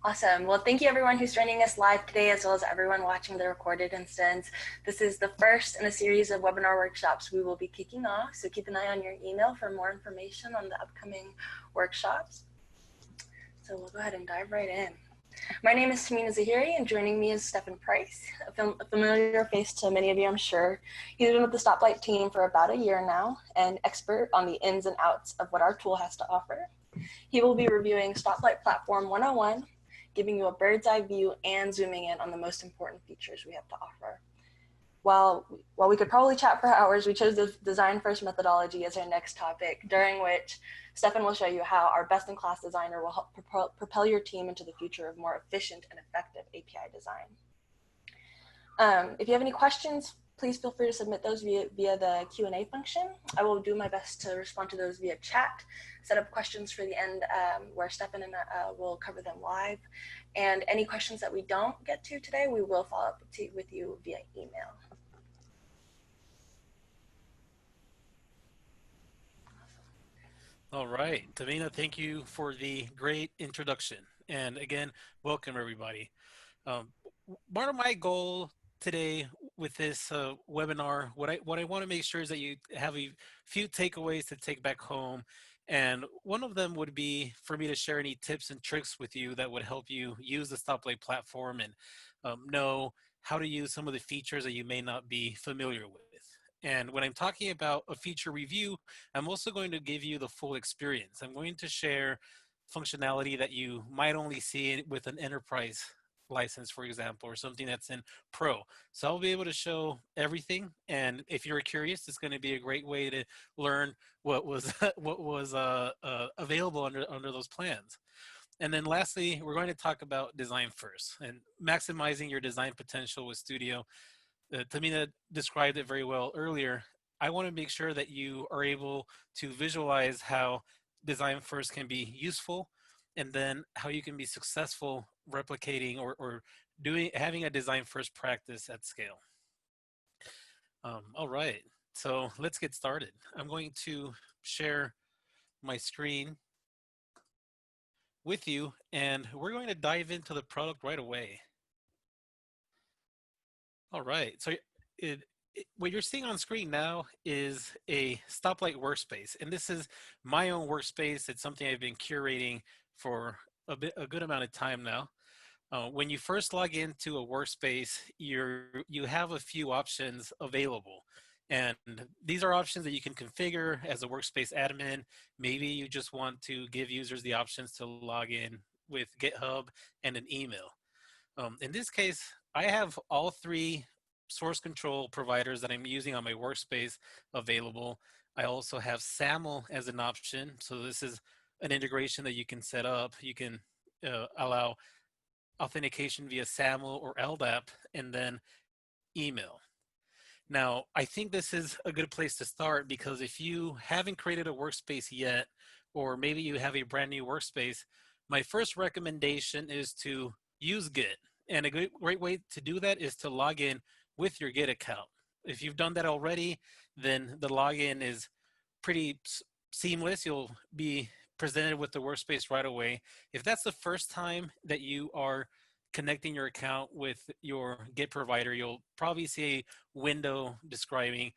Awesome. Well, thank you everyone who's joining us live today, as well as everyone watching the recorded instance. This is the first in a series of webinar workshops we will be kicking off, so keep an eye on your email for more information on the upcoming workshops. So we'll go ahead and dive right in. My name is Tamina Zahiri, and joining me is Stephen Price, a familiar face to many of you, I'm sure. He's been with the Stoplight team for about a year now, and expert on the ins and outs of what our tool has to offer. He will be reviewing Stoplight Platform 101, giving you a bird's eye view and zooming in on the most important features we have to offer. While we could probably chat for hours, we chose the design first methodology as our next topic, during which Stefan will show you how our best-in-class designer will help propel your team into the future of more efficient and effective API design. If you have any questions, please feel free to submit those via the Q&A function. I will do my best to respond to those via chat, set up questions for the end where Stefan and I will cover them live. And any questions that we don't get to today, we will follow up with you via email. All right, Tamina, thank you for the great introduction. And again, welcome everybody. Part of my goal today with this webinar, what I want to make sure is that you have a few takeaways to take back home. And one of them would be for me to share any tips and tricks with you that would help you use the Stoplight platform and know how to use some of the features that you may not be familiar with. And when I'm talking about a feature review, I'm also going to give you the full experience. I'm going to share functionality that you might only see with an enterprise license, for example, or something that's in Pro. So I'll be able to show everything. And if you're curious, it's going to be a great way to learn what was available under those plans. And then lastly, we're going to talk about design first and maximizing your design potential with Studio. Tamina described it very well earlier. I want to make sure that you are able to visualize how design first can be useful, and then how you can be successful replicating or having a design first practice at scale. All right, so let's get started. I'm going to share my screen with you, and we're going to dive into the product right away. All right, so what you're seeing on screen now is a Stoplight Workspace, and this is my own workspace. It's something I've been curating for a good amount of time now. When you first log into a workspace, you have a few options available, and these are options that you can configure as a workspace admin. Maybe you just want to give users the options to log in with GitHub and an email. In this case, I have all three source control providers that I'm using on my workspace available. I also have SAML as an option. So this is an integration that you can set up. You can allow authentication via SAML or LDAP, and then email. Now, I think this is a good place to start, because if you haven't created a workspace yet, or maybe you have a brand new workspace, my first recommendation is to use Git. And a great way to do that is to log in with your Git account. If you've done that already, then the login is pretty seamless. You'll be presented with the workspace right away. If that's the first time that you are connecting your account with your Git provider, you'll probably see a window describing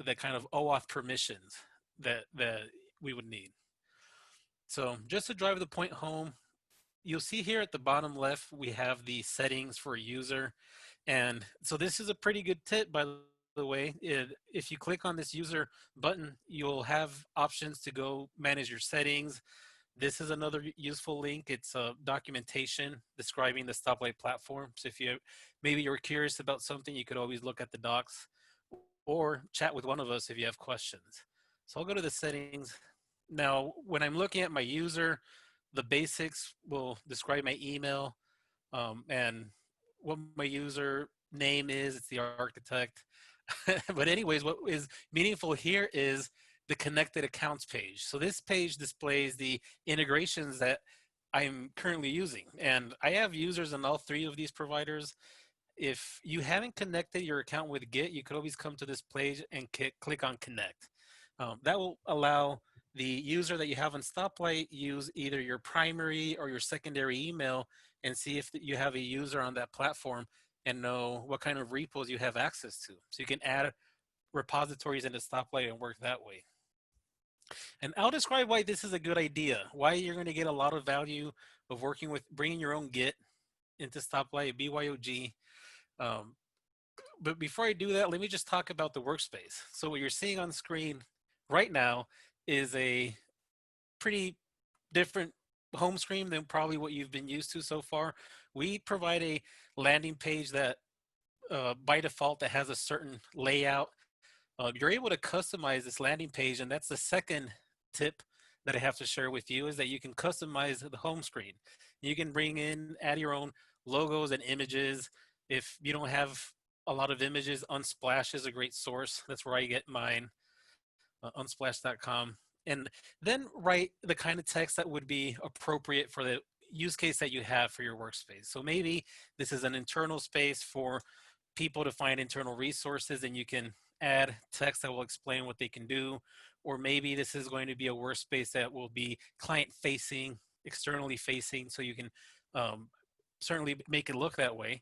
the kind of OAuth permissions that we would need. So just to drive the point home, you'll see here at the bottom left, we have the settings for a user. And so this is a pretty good tip, by the way. If you click on this user button, you'll have options to go manage your settings. This is another useful link. It's a documentation describing the Stoplight platform. So if maybe you're curious about something, you could always look at the docs or chat with one of us if you have questions. So I'll go to the settings. Now, when I'm looking at my user, the basics will describe my email and what my user name is. It's the architect. But anyways, what is meaningful here is the connected accounts page. So this page displays the integrations that I'm currently using. And I have users in all three of these providers. If you haven't connected your account with Git, you could always come to this page and click on connect. That will allow the user that you have on Stoplight use either your primary or your secondary email and see if you have a user on that platform and know what kind of repos you have access to. So you can add repositories into Stoplight and work that way. And I'll describe why this is a good idea, why you're going to get a lot of value of working with bringing your own Git into Stoplight, BYOG. Um, but before I do that, let me just talk about the workspace. So what you're seeing on screen right now is a pretty different home screen than probably what you've been used to so far. We provide a landing page that by default that has a certain layout. You're able to customize this landing page, and that's the second tip that I have to share with you is that you can customize the home screen. You can bring in, add your own logos and images. If you don't have a lot of images, Unsplash is a great source. That's where I get mine, unsplash.com. And then write the kind of text that would be appropriate for the use case that you have for your workspace. So maybe this is an internal space for people to find internal resources, and you can add text that will explain what they can do. Or maybe this is going to be a workspace that will be client facing, externally facing, so you can certainly make it look that way.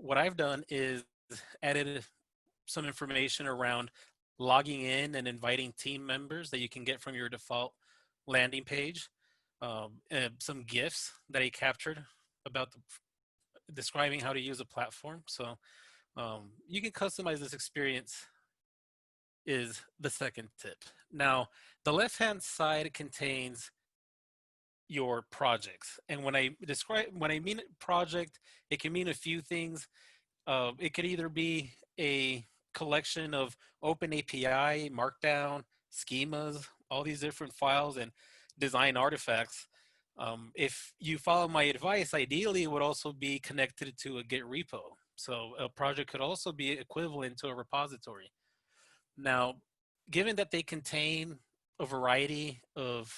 What I've done is added some information around logging in and inviting team members that you can get from your default landing page. And some GIFs that I captured about describing how to use a platform. So you can customize this experience is the second tip. Now, the left-hand side contains your projects. And when I mean project, it can mean a few things. It could either be a collection of open API, Markdown, schemas, all these different files and design artifacts. If you follow my advice, ideally it would also be connected to a Git repo. So a project could also be equivalent to a repository. Now, given that they contain a variety of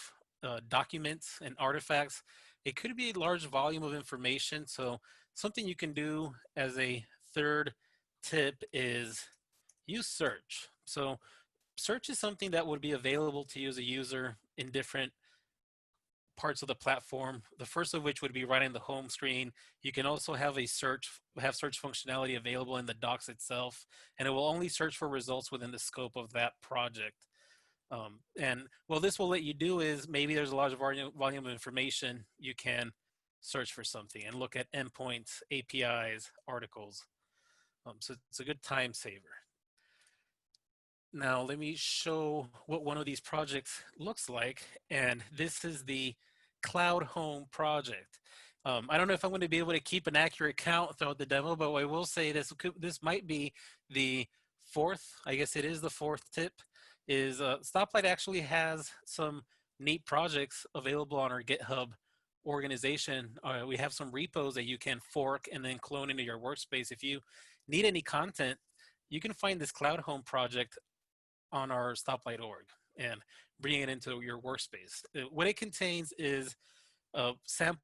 documents and artifacts, it could be a large volume of information. So something you can do as a third tip is use search. So search is something that would be available to you as a user in different parts of the platform. The first of which would be right in the home screen. You can also have search functionality available in the docs itself, and it will only search for results within the scope of that project. And what this will let you do is maybe there's a large volume of information, you can search for something and look at endpoints, APIs, articles. So it's a good time saver. Now let me show what one of these projects looks like. And this is the Cloud Home project. I don't know if I'm going to be able to keep an accurate count throughout the demo, but I will say this might be the fourth, I guess it is the fourth tip, is Stoplight actually has some neat projects available on our GitHub organization. We have some repos that you can fork and then clone into your workspace. If you need any content, you can find this Cloud Home project on our Stoplight org and bring it into your workspace. What it contains is a sample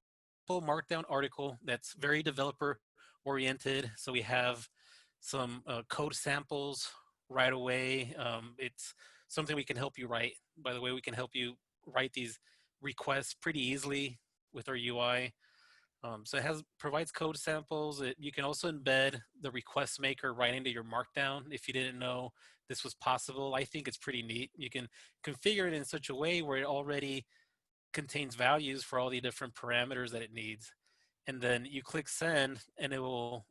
Markdown article that's very developer oriented. So we have some code samples right away. It's something we can help you write. By the way, we can help you write these requests pretty easily with our UI. So it provides code samples. You can also embed the request maker right into your Markdown if you didn't know this was possible. I think it's pretty neat. You can configure it in such a way where it already contains values for all the different parameters that it needs. And then you click send and it will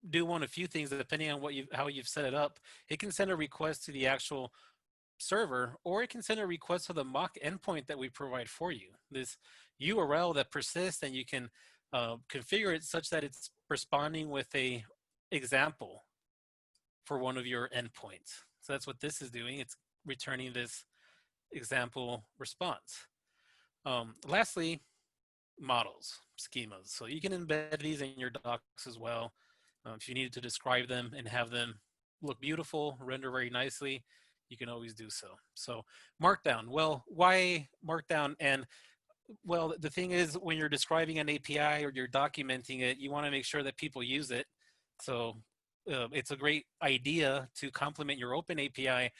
do one of a few things depending on how you've set it up. It can send a request to the actual server, or it can send a request to the mock endpoint that we provide for you. This URL that persists, and you can configure it such that it's responding with a example for one of your endpoints. So that's what this is doing. It's returning this example response. Lastly, models, schemas. So you can embed these in your docs as well. If you needed to describe them and have them look beautiful, render very nicely, you can always do so. So Markdown, well, why Markdown? And well, the thing is, when you're describing an API or you're documenting it, you want to make sure that people use it. So it's a great idea to complement your open API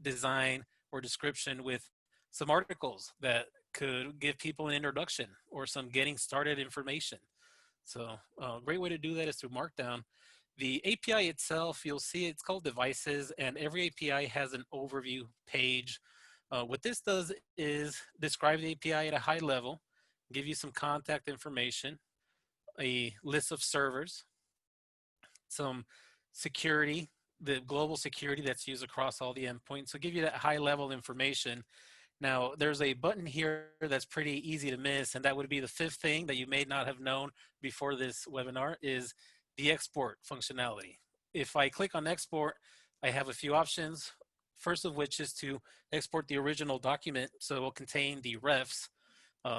design or description with some articles that could give people an introduction or some getting started information. So a great way to do that is through Markdown. The API itself, you'll see it's called devices, and every API has an overview page. What this does is describe the API at a high level, give you some contact information, a list of servers, some security, the global security that's used across all the endpoints. So give you that high level information. Now, there's a button here that's pretty easy to miss, and that would be the fifth thing that you may not have known before this webinar is the export functionality. If I click on export, I have a few options. First of which is to export the original document so it will contain the refs.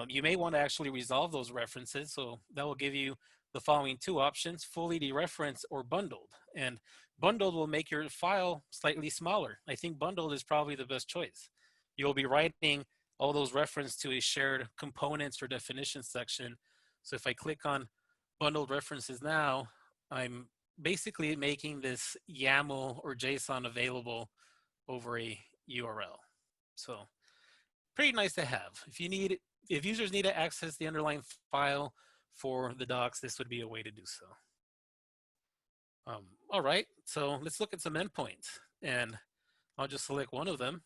You may want to actually resolve those references, so that will give you the following two options: fully dereferenced or bundled. And bundled will make your file slightly smaller. I think bundled is probably the best choice. You'll be writing all those references to a shared components or definitions section. So if I click on bundled references now, I'm basically making this YAML or JSON available over a URL. So pretty nice to have. If users need to access the underlying file for the docs, this would be a way to do so. All right, so let's look at some endpoints, and I'll just select one of them.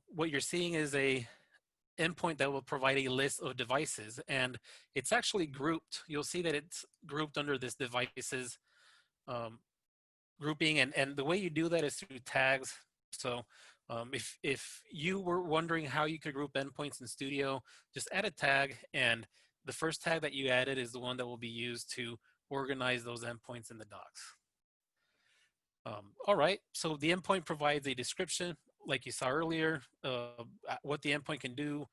What you're seeing is a endpoint that will provide a list of devices, and it's actually grouped. You'll see that it's grouped under this devices grouping, and the way you do that is through tags. So if you were wondering how you could group endpoints in Studio, just add a tag, and the first tag that you added is the one that will be used to organize those endpoints in the docs. All right, so the endpoint provides a description, like you saw earlier, what the endpoint can do,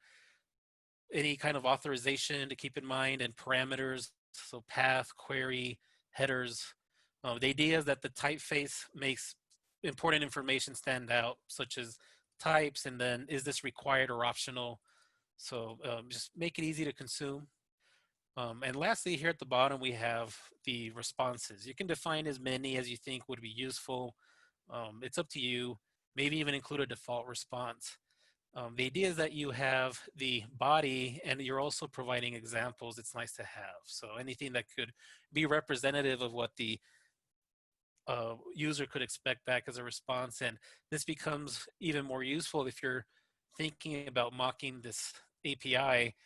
any kind of authorization to keep in mind, and parameters, so path, query, headers. The idea is that the typeface makes important information stand out, such as types, and then is this required or optional? So just make it easy to consume. And lastly, here at the bottom, we have the responses. You can define as many as you think would be useful. It's up to you. Maybe even include a default response. The idea is that you have the body and you're also providing examples. It's nice to have. So anything that could be representative of what the user could expect back as a response. And this becomes even more useful if you're thinking about mocking this API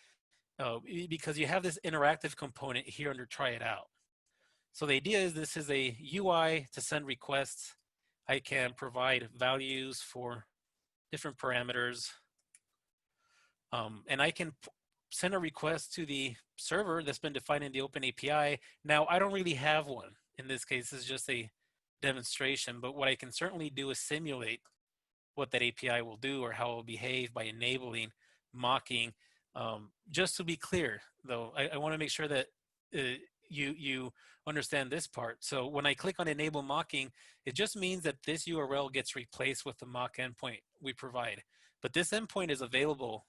because you have this interactive component here under try it out. So the idea is this is a UI to send requests. I can provide values for different parameters. And I can send a request to the server that's been defined in the Open API. Now, I don't really have one. In this case, it's just a demonstration, but what I can certainly do is simulate what that API will do or how it will behave by enabling mocking. Just to be clear, though, I want to make sure that you understand this part. So when I click on enable mocking, it just means that this URL gets replaced with the mock endpoint we provide. But this endpoint is available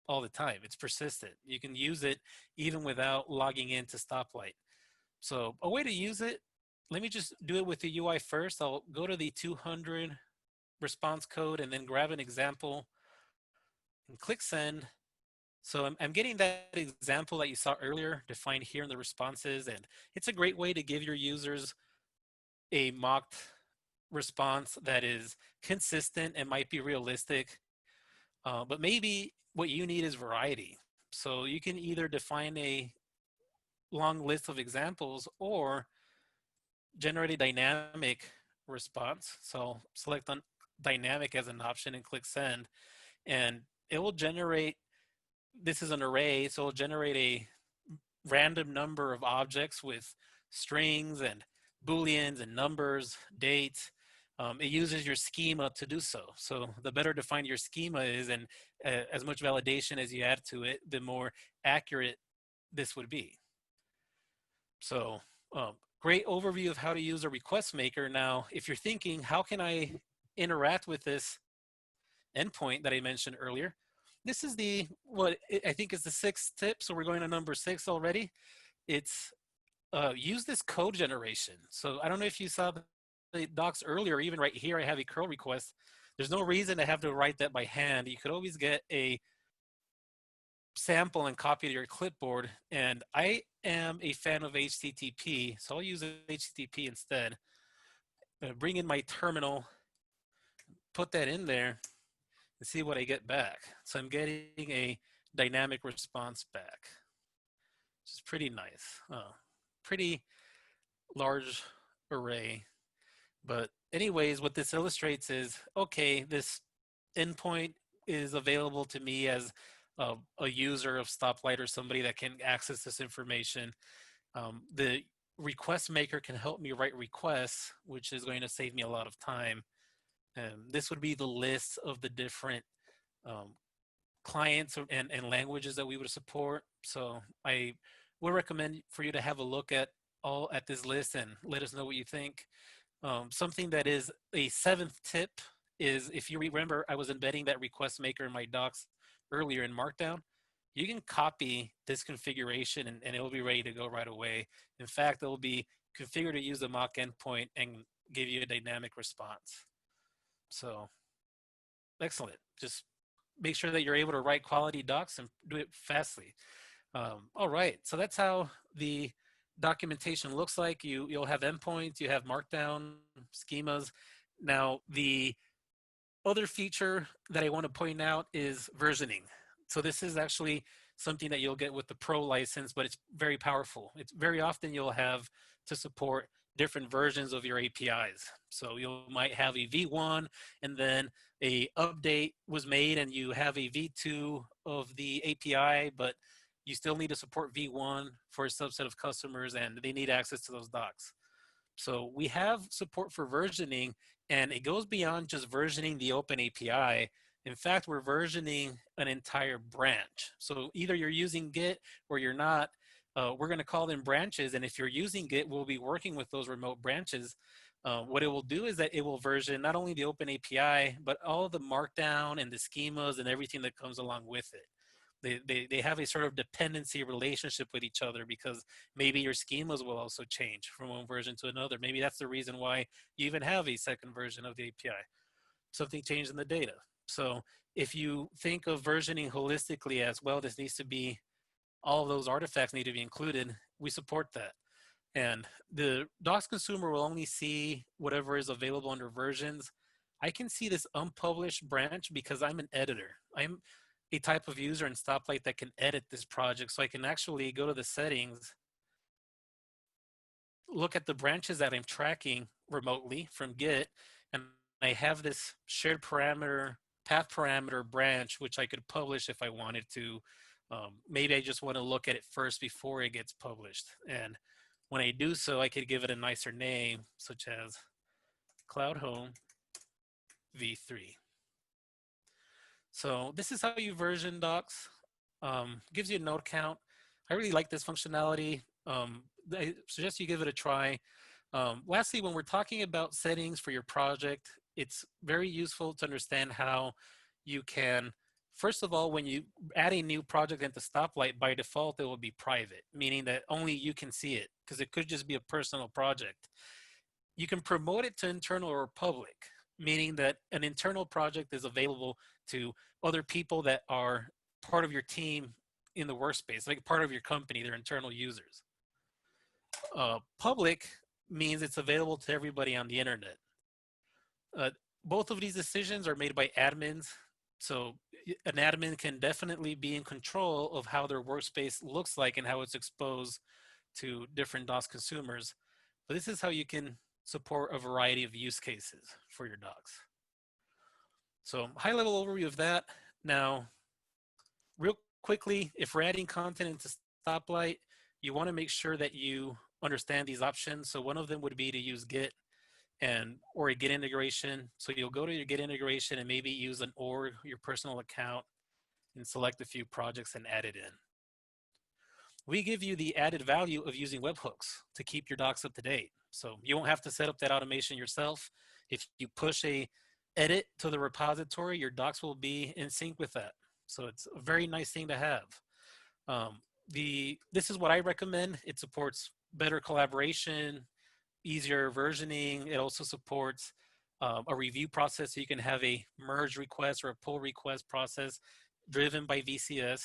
all the time. It's persistent. You can use it even without logging into Stoplight. So a way to use it, let me just do it with the UI first. I'll go to the 200 response code and then grab an example and click send. So I'm getting that example that you saw earlier defined here in the responses, and it's a great way to give your users a mocked response that is consistent and might be realistic, but maybe what you need is variety. So you can either define a long list of examples or generate a dynamic response. So select on dynamic as an option and click send, and it will generate, this is an array, so it'll generate a random number of objects with strings and Booleans and numbers, dates. It uses your schema to do so. So the better defined your schema is, and as much validation as you add to it, the more accurate this would be. So great overview of how to use a request maker. Now, if you're thinking, how can I interact with this endpoint that I mentioned earlier? This is what I think is the sixth tip. So we're going to number 6 already. It's use this code generation. So I don't know if you saw the docs earlier, even right here, I have a curl request. There's no reason to have to write that by hand. You could always get a sample and copy to your clipboard. And I am a fan of HTTP, so I'll use HTTP instead. Bring in my terminal, put that in there, and see what I get back. So I'm getting a dynamic response back, which is pretty nice. Pretty large array. But anyways, what this illustrates is, okay, this endpoint is available to me as a user of Stoplight or somebody that can access this information. The request maker can help me write requests, which is going to save me a lot of time. And this would be the list of the different um, clients and languages that we would support. So I would recommend for you to have a look at this list and let us know what you think. Something that is a seventh tip is, if you remember, I was embedding that request maker in my docs earlier in Markdown. You can copy this configuration and it will be ready to go right away. In fact, it will be configured to use a mock endpoint and give you a dynamic response. So excellent. Just make sure that you're able to write quality docs and do it fastly. All right, so that's how the documentation looks like. You'll have endpoints, you have Markdown, schemas. Now, the other feature that I want to point out is versioning. So this is actually something that you'll get with the Pro license, but it's very powerful. It's very often you'll have to support different versions of your APIs. So you might have a V1 and then a update was made and you have a V2 of the API, but you still need to support V1 for a subset of customers and they need access to those docs. So we have support for versioning, and it goes beyond just versioning the open API. In fact, we're versioning an entire branch. So either you're using Git or you're not. We're going to call them branches, and if you're using Git, we'll be working with those remote branches. What it will do is that it will version not only the open API, but all of the Markdown and the schemas and everything that comes along with it. They have a sort of dependency relationship with each other because maybe your schemas will also change from one version to another. Maybe that's the reason why you even have a second version of the API. Something changed in the data. So if you think of versioning holistically as, well, this needs to be, all of those artifacts need to be included, we support that. And the docs consumer will only see whatever is available under versions. I can see this unpublished branch because I'm an editor. I'm a type of user in Stoplight that can edit this project. So I can actually go to the settings, look at the branches that I'm tracking remotely from Git, and I have this shared parameter, path parameter branch, which I could publish if I wanted to. Maybe I just want to look at it first before it gets published. And when I do so, I could give it a nicer name, such as Cloud Home V3. So this is how you version docs. Gives you a node count. I really like this functionality. I suggest you give it a try. Lastly, when we're talking about settings for your project, it's very useful to understand how you can, first of all, when you add a new project into Stoplight, by default, it will be private, meaning that only you can see it, because it could just be a personal project. You can promote it to internal or public, meaning that an internal project is available to other people that are part of your team in the workspace, like part of your company, they're internal users. Public means it's available to everybody on the internet. Both of these decisions are made by admins. So an admin can definitely be in control of how their workspace looks like and how it's exposed to different DOS consumers. But this is how you can support a variety of use cases for your docs. So high level overview of that. Now, real quickly, if we're adding content into Stoplight, you want to make sure that you understand these options. So one of them would be to use Git or a Git integration. So you'll go to your Git integration and maybe use an org, your personal account, and select a few projects and add it in. We give you the added value of using webhooks to keep your docs up to date. So you won't have to set up that automation yourself. If you push a edit to the repository, your docs will be in sync with that. So it's a very nice thing to have. This is what I recommend. It supports better collaboration, easier versioning. It also supports a review process, so you can have a merge request or a pull request process driven by VCS.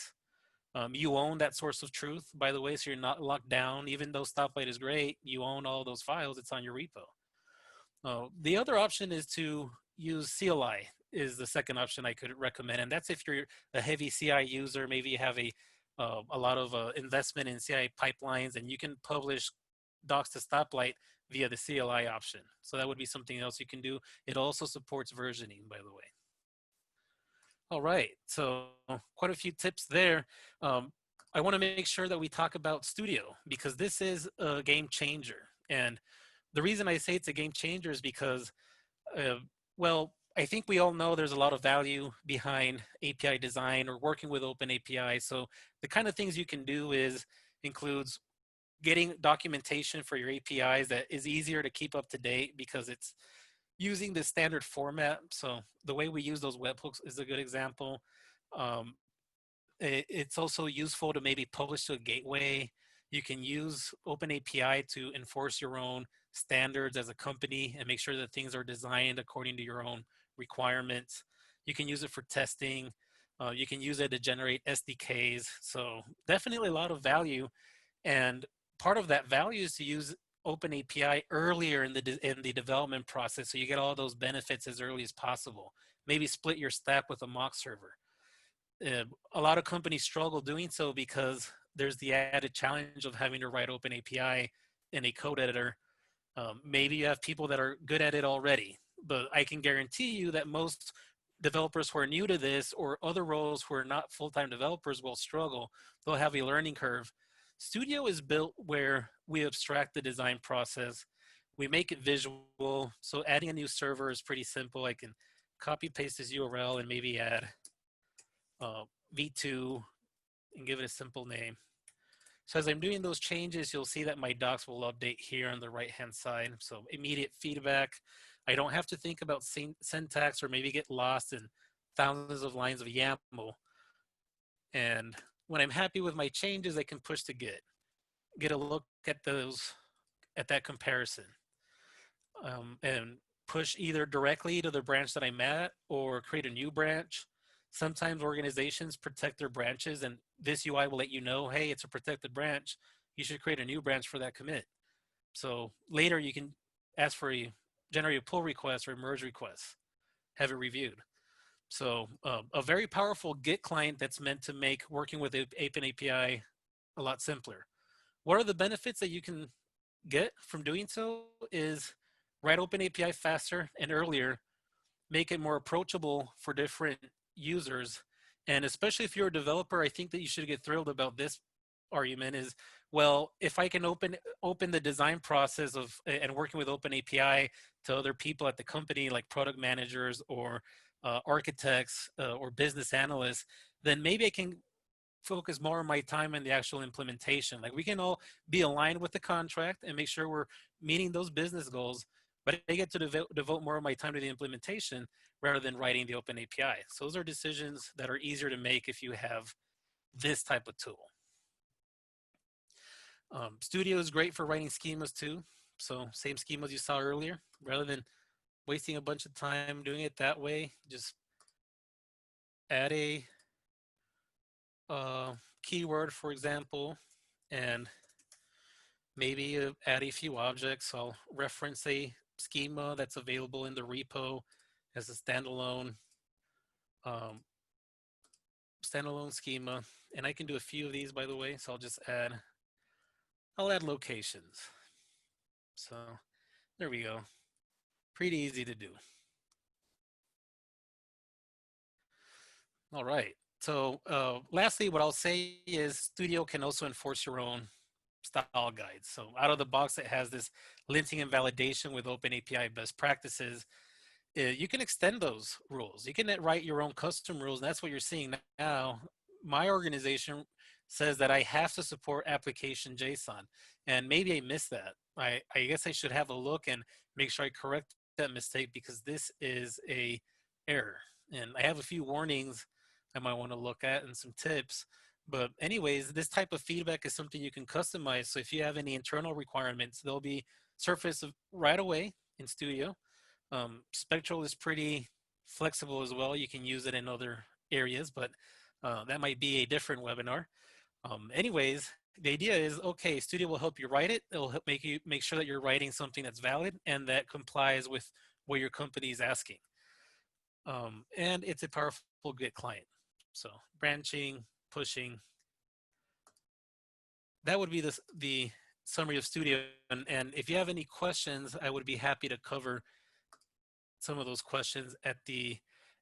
You own that source of truth, by the way, so you're not locked down. Even though Stoplight is great, you own all those files. It's on your repo. The other option is to use CLI is the second option I could recommend, and that's if you're a heavy CI user. Maybe you have a lot of investment in CI pipelines, and you can publish docs to Stoplight via the CLI option. So that would be something else you can do. It also supports versioning, by the way. All right, so quite a few tips there. Um, I want to make sure that we talk about Studio because this is a game changer. And the reason I say it's a game changer is because, uh, well, I think we all know there's a lot of value behind API design or working with open API. So the kind of things you can do includes getting documentation for your APIs that is easier to keep up to date because it's using the standard format. So the way we use those webhooks is a good example. Um, it's also useful to maybe publish to a gateway. You can use OpenAPI to enforce your own standards as a company and make sure that things are designed according to your own requirements. You can use it for testing. You can use it to generate SDKs. So definitely a lot of value. And part of that value is to use OpenAPI earlier in the development process, so you get all those benefits as early as possible. Maybe split your stack with a mock server. A lot of companies struggle doing so because there's the added challenge of having to write OpenAPI in a code editor. Maybe you have people that are good at it already, but I can guarantee you that most developers who are new to this or other roles who are not full-time developers will struggle. They'll have a learning curve. Studio is built where we abstract the design process. We make it visual. So adding a new server is pretty simple. I can copy paste this URL and maybe add v2 and give it a simple name. So as I'm doing those changes, you'll see that my docs will update here on the right-hand side. So immediate feedback. I don't have to think about syntax or maybe get lost in thousands of lines of YAML. And when I'm happy with my changes, I can push to get a look at that comparison, and push either directly to the branch that I'm at or create a new branch. Sometimes organizations protect their branches, and this UI will let you know, hey, it's a protected branch. You should create a new branch for that commit. So later you can ask for generate a pull request or a merge request, have it reviewed. So a very powerful Git client that's meant to make working with Open API a lot simpler. What are the benefits that you can get from doing so is write Open API faster and earlier, make it more approachable for different users. And especially if you're a developer, I think that you should get thrilled about this argument is, well, if I can open the design process of and working with Open API to other people at the company, like product managers or architects or business analysts, then maybe I can focus more of my time on the actual implementation. Like we can all be aligned with the contract and make sure we're meeting those business goals, but I get to devote more of my time to the implementation rather than writing the Open API. So those are decisions that are easier to make if you have this type of tool. Studio is great for writing schemas too. So same schemas you saw earlier, rather than wasting a bunch of time doing it that way, just add a keyword, for example, and maybe add a few objects. I'll reference a schema that's available in the repo as a standalone schema. And I can do a few of these, by the way. So I'll add locations. So there we go. Pretty easy to do. All right. So lastly, what I'll say is Studio can also enforce your own style guides. So out of the box, it has this linting and validation with Open API best practices. You can extend those rules. You can write your own custom rules, and that's what you're seeing now. My organization says that I have to support application JSON, and maybe I missed that. I guess I should have a look and make sure I correct that mistake because this is a error. And I have a few warnings I might want to look at and some tips. But anyways, this type of feedback is something you can customize. So if you have any internal requirements, they'll be surfaced right away in Studio. Spectral is pretty flexible as well. You can use it in other areas, but that might be a different webinar. Anyways, the idea is, okay, Studio will help you write it. It'll help make sure that you're writing something that's valid and that complies with what your company is asking. And it's a powerful Git client. So branching, pushing, that would be the summary of Studio. And if you have any questions, I would be happy to cover some of those questions at the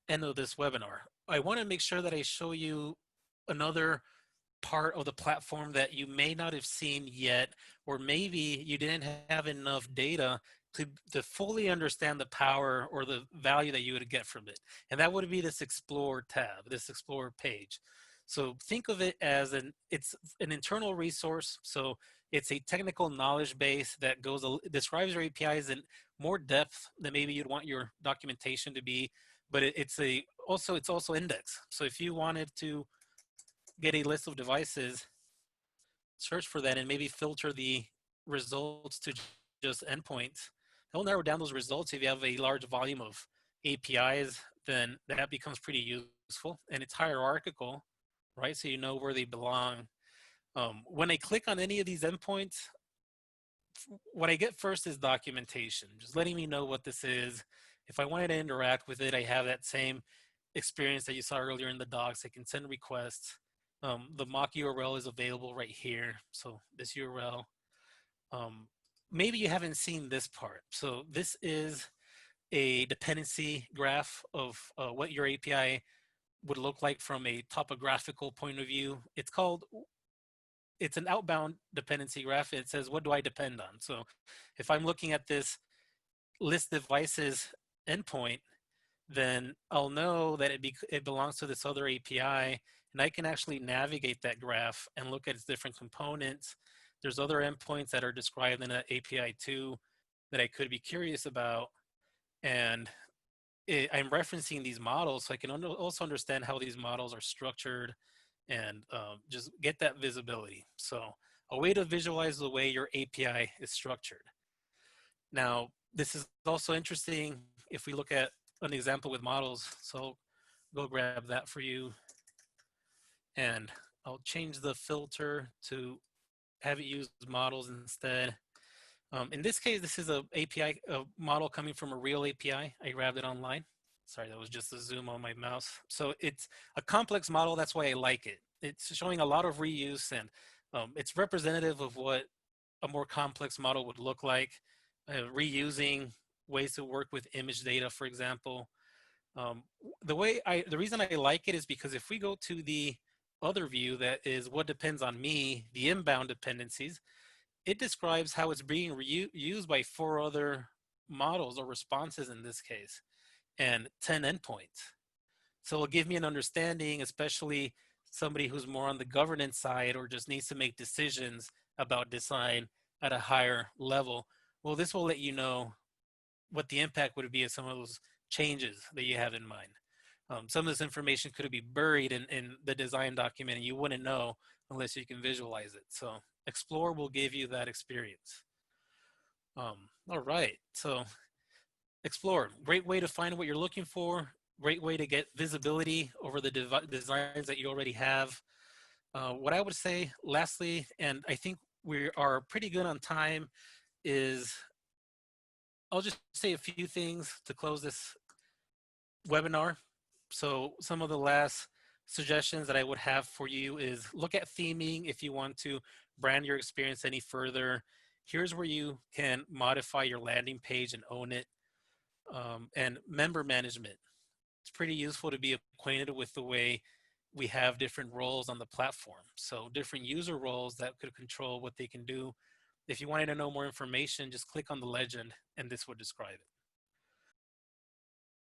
end of this webinar. I want to make sure that I show you another part of the platform that you may not have seen yet, or maybe you didn't have enough data to fully understand the power or the value that you would get from it. And that would be this Explore tab, this Explore page. So think of it as it's an internal resource. So it's a technical knowledge base that describes your APIs in more depth than maybe you'd want your documentation to be, but it's also indexed. So if you wanted to get a list of devices, search for that, and maybe filter the results to just endpoints. It'll narrow down those results. If you have a large volume of APIs, then that becomes pretty useful. And it's hierarchical, right? So you know where they belong. When I click on any of these endpoints, what I get first is documentation, just letting me know what this is. If I wanted to interact with it, I have that same experience that you saw earlier in the docs. I can send requests. The mock URL is available right here. So this URL, maybe you haven't seen this part. So this is a dependency graph of what your API would look like from a topographical point of view. It's an outbound dependency graph. It says, what do I depend on? So if I'm looking at this list devices endpoint, then I'll know that it belongs to this other API, and I can actually navigate that graph and look at its different components. There's other endpoints that are described in an API too that I could be curious about, and I'm referencing these models so I can also understand how these models are structured and just get that visibility. So a way to visualize the way your API is structured. Now, this is also interesting if we look at an example with models. So I'll go grab that for you. And I'll change the filter to have it use models instead. In this case, this is a model coming from a real API. I grabbed it online. Sorry, that was just a zoom on my mouse. So it's a complex model. That's why I like it. It's showing a lot of reuse, and it's representative of what a more complex model would look like. Reusing ways to work with image data, for example. The reason I like it is because if we go to the other view that is what depends on me, the inbound dependencies, it describes how it's being used by 4 other models or responses in this case, and 10 endpoints. So it'll give me an understanding, especially somebody who's more on the governance side or just needs to make decisions about design at a higher level. Well, this will let you know what the impact would be of some of those changes that you have in mind. Some of this information could be buried in the design document and you wouldn't know unless you can visualize it. So Explore will give you that experience. All right, so Explore, great way to find what you're looking for, great way to get visibility over the designs that you already have. What I would say lastly, and I think we are pretty good on time, is I'll just say a few things to close this webinar. So some of the last suggestions that I would have for you is look at theming if you want to brand your experience any further. Here's where you can modify your landing page and own it. And member management. It's pretty useful to be acquainted with the way we have different roles on the platform. So different user roles that could control what they can do. If you wanted to know more information, just click on the legend and this would describe it.